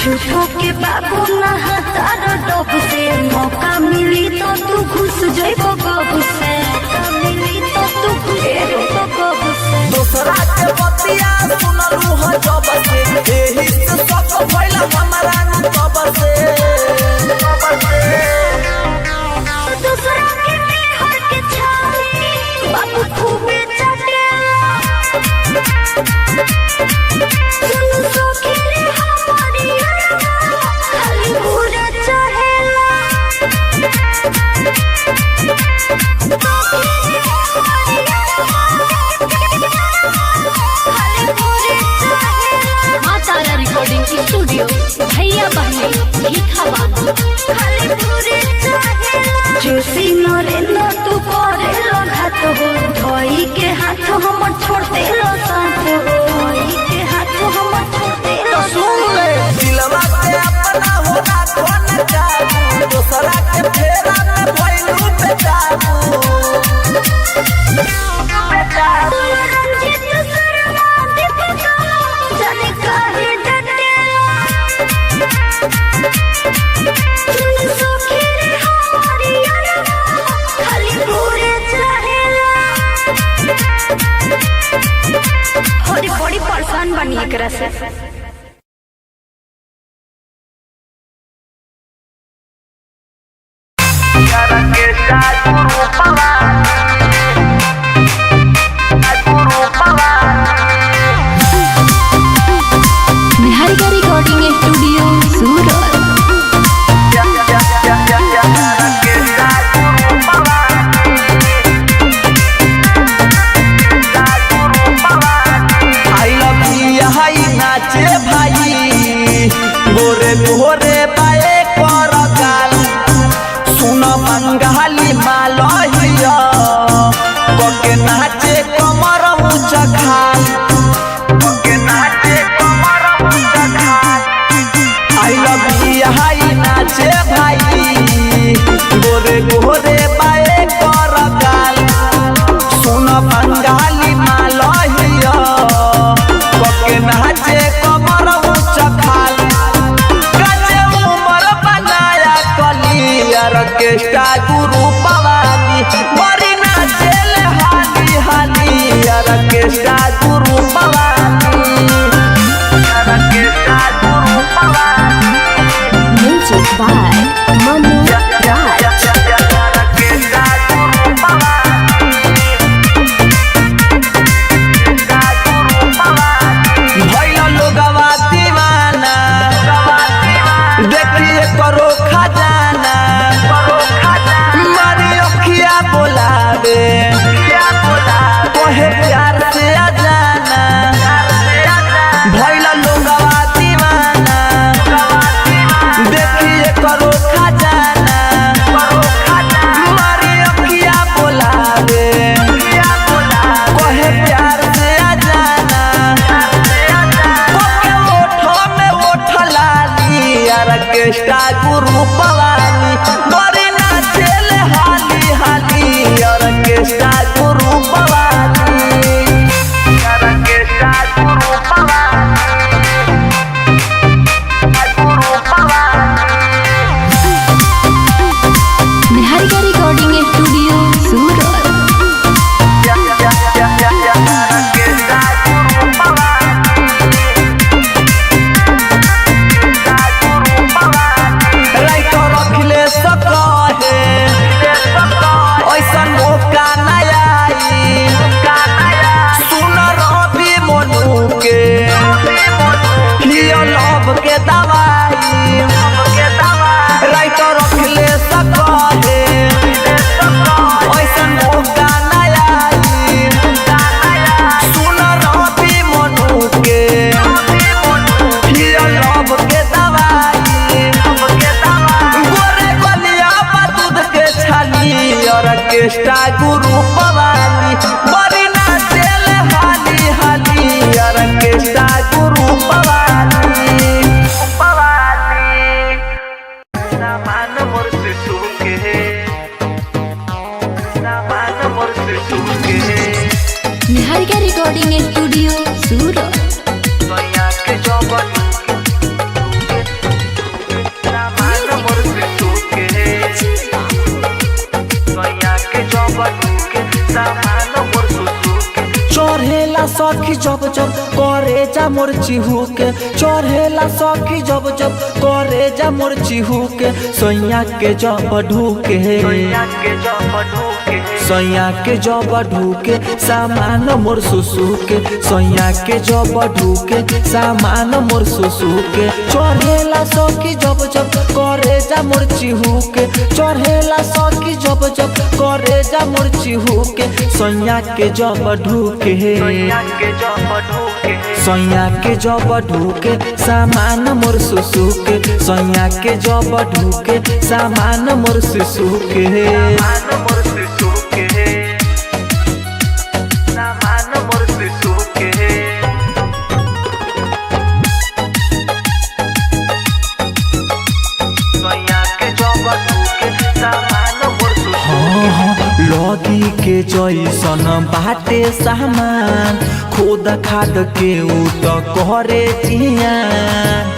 झूठों के बाबू नहातार डब से मौका मिली तो तू घुस जाइबो गब से मिली तो तू घुस जाइबो गब से दूसरा के बतिया सुनलू ह जब से एही से सब भइल हमरा न तब से दूसरा के हर के छाली बाबू खूबे चटेला सुन सखी रे हमारी खाली पूरा चहेला माँ तारा रिकॉर्डिंग स्टूडियो भैया बहने जोशी नरेंद्र तू करे घात हो धोई के हाथ हम छोड़ते साथ हो धोई के हाथ हम छोड़ते सुन ले दिलवा के अपना होना कौन जादू दूसरा के फेरा में भइलू बेचारू रंजित शर्मा दीपिका जाने काहे डटेला सुन सखी रे हमारी खाली पूरे चहेला बड़ी परेशान बनी एकरा से निहारिका रिकॉर्डिंग स्टूडियो सूरत। नाचे भाई गोरे गोरे बाए कर गाल सुन बंगाली मालहिया के नाचे कमर ऊंचा खाल के नाचे कमर ऊंचा खाल आई लव यू हाय नाचे भाई गोरे गोरे बाए कर गाल सुन बंगाली मालहिया के नाचे कमर ऊंचा खाल गजे उमर बनाया कलियर के गुरु पवानी बड़ी नाचेल हाली हाली यार के गुरु पवानी यार के गुरु पवानी म्यूजिक बाय मनु राज। करो खजाना मारी अखिया बोलावे कहे प्यार से आ जाना भइल लोगवा दीवाना देखिए करो खजाना मारी अखिया बोलावे कहे प्यार से आ जाना ओठो में ओठ लाली यार के गुरु पवानी बड़ी नाचेल हाली हाली यार के गुरु पवानी यार के गुरु पवानी गुरु पवानी निहारिका रिकॉर्डिंग स्टूडियो सूरत। के दवाई राइटर रखले सके ऐसा मौका नया सुन रवि मनु के लव के दवाई गोरे गलिया दूध के छाली और के गुरु पवानी बड़ी नाचेल हाली हाली और के गुरु पवानी निहारिका रिकॉर्डिंग स्टूडियो सूरत। सखी जब जब करे जा मोर चिहू के चढ़ेला सखी जब जब करे जा मोर चिहू के सैया के जब ढूके सैया के जब ढूके सामान मोर सुसु के सैया के जब ढूके सामान मोर सुसु के चढ़ेला सखी जब जब करे जा मोर चिहू के चढ़ेला सखी जब जब करे जा मोर चिहू के सैया के जब ढूके सैया के जब ढूके सामान मोर सुसु के सैया के जब ढूके सामान मोर सुसु के लगी के जैसन बाटे सामान खुद खाद के उत करे जियान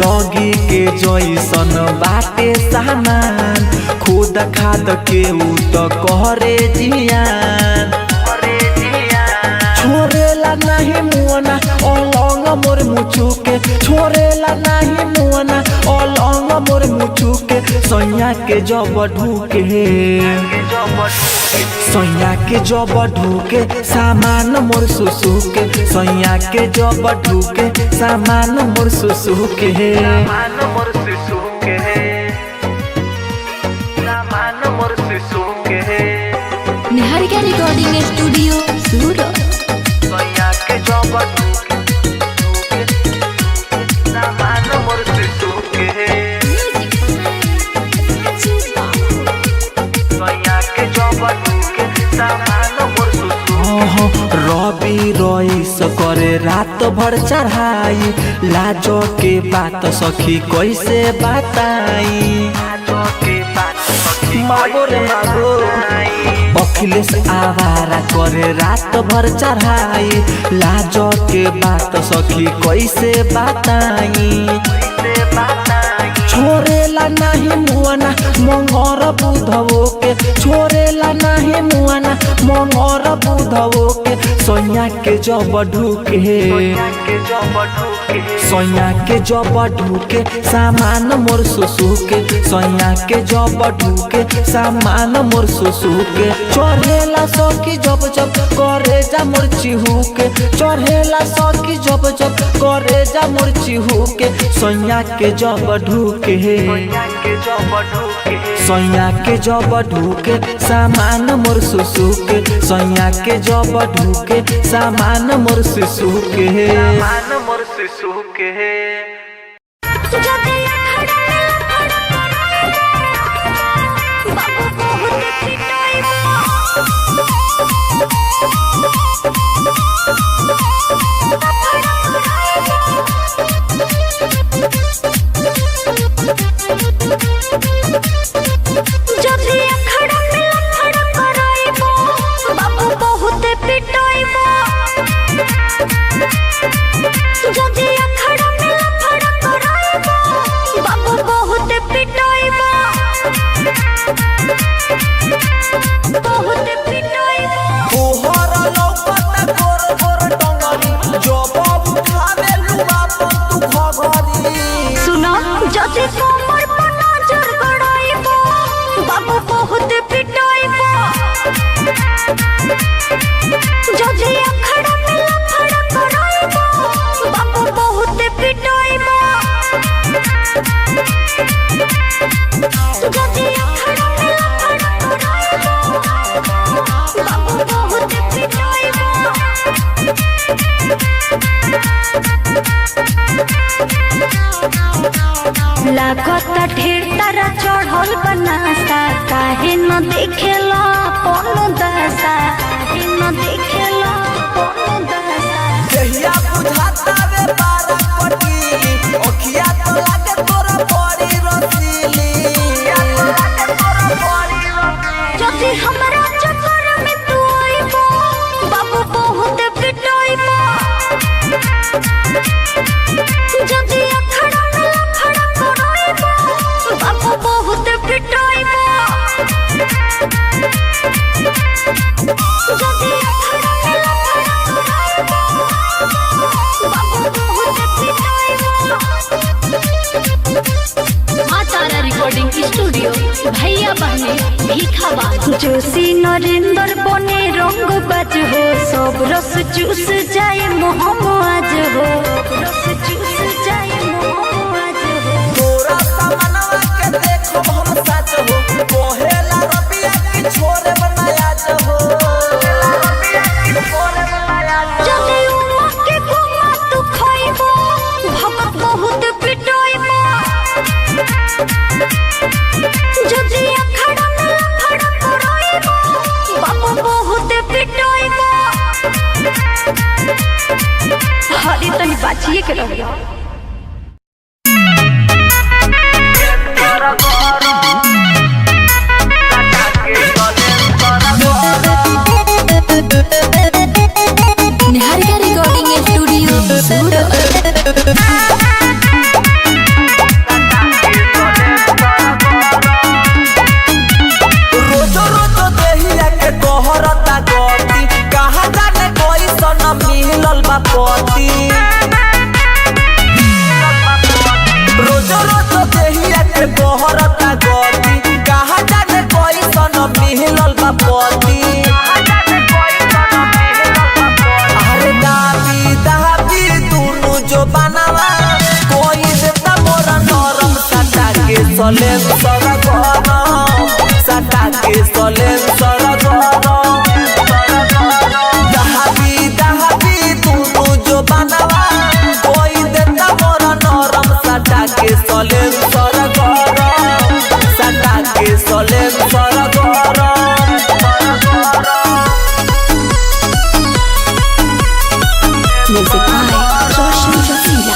लगी के जैसन बाटे सामान खुद खाद के उत करे जियान छोरेला नहीं मुआना अलंग मोर मुचू के छोरेला नहीं मुआना अलंग मोर मुचू के सैया के जब ढूके सैया के जब ढूके सामान मोर सुसु के सैया के जब ढूके सामान मोर सुसु के निहारिका रिकॉर्डिंग स्टूडियो सूरत। रवि रईस करे रात भर चढ़ाई लाजो के बात सखी कैसे बताई मागो रे मागो अखिलेश आवारा करे रात भर चढ़ाई लाजो के बात सखी कैसे बताई छोरेला नहीं मुआना मंगर बुधवो के छोरेला नहीं मुआना मंगर बुधवो के सैया के जब ढूके सैया के जब ढूके सामान मोर सुसु के सैया के जब ढूके सामान मोर सुसु के चढ़ेला सखी जब जब करे जा मोर चिहू के चढ़ेला सखी जब जब करे जा मोर चिहू के सैया के जब ढूके सैया के जब ढूके सामान मोर सुसु के सैया के जब ढूके सामान मोर सुसु के सुनो जदि कमर पर नजर गड़ाइबो बाबू बहुत पिटाइबो जदि अखड़ा में लफड़ा कराइबो भैया बहने भीखावा जोशी नरेंद्र बने रंग बाज हो, सब रस चूस जाए मोहम आज हो, रस चूस जाए मोहम आज हो। तोरा सामनवा के देखो हम सच हो, कोहेला रबिया की छोरे बनाया हो। जदि उमा के गुमा तू खाइबो, भगत बहुत पिटाइबो। जदि अखड़ा न लफड़ा कराइबो, बाबा बहुत पिटाइबो। हरी तनी बाचिए के रहियो। निहारिका रिकॉर्डिंग स्टूडियो सूरत। रोजो रोजो देहिया के तोहरता गति, कहाँ जाने कोई सन मिलल बा पति। रोजो रोजो देहिया के तोहरता गति, कहाँ जाने कोई सन मिलल बा पति। अरे दाबी दाबी दुनु जो बनावा, कोई देता मोरा नरम सटा के सलेम सरगरम, सटा के सलेम सरगरम। दाबी दाबी दुनु जो बनावा, कोई देता मोरा नरम सटा के सलेम सरगरम, सटा के सलेम सरगरम। म्यूजिक बाय रोशन रसीला।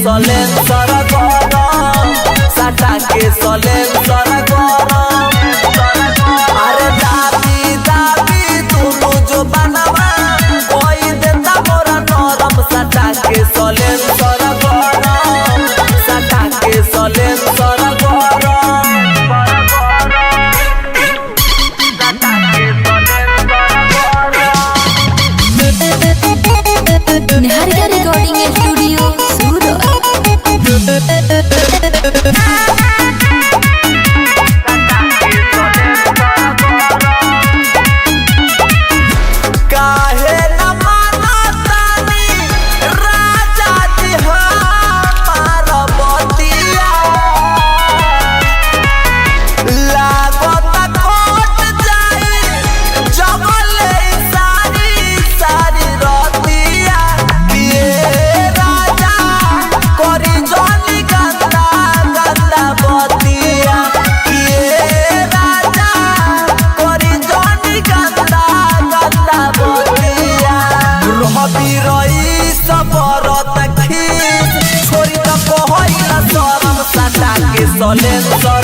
सलेम सरगरम, सटा के सलेम सरगरम। अरे दाबी दाबी दुनु जो बनावा, कोई देता मोरा नरम सटा के सलेम सरगरम, सटा के सलेम सरगरम। निहारिका रिकॉर्डिंग स्टूडियो सूरत। काहे न मानतानी राजा जी हमार बतिया, लागत कोट जाई जगले सारी सारी रतिया। ये राजा करी जनी गंदा गंदा बतिया, ये राजा करी जनी गंदा गंदा बतिया। रहबी रही सबरत खीस, छोरी त कहैला शरम सटा के सलेम सर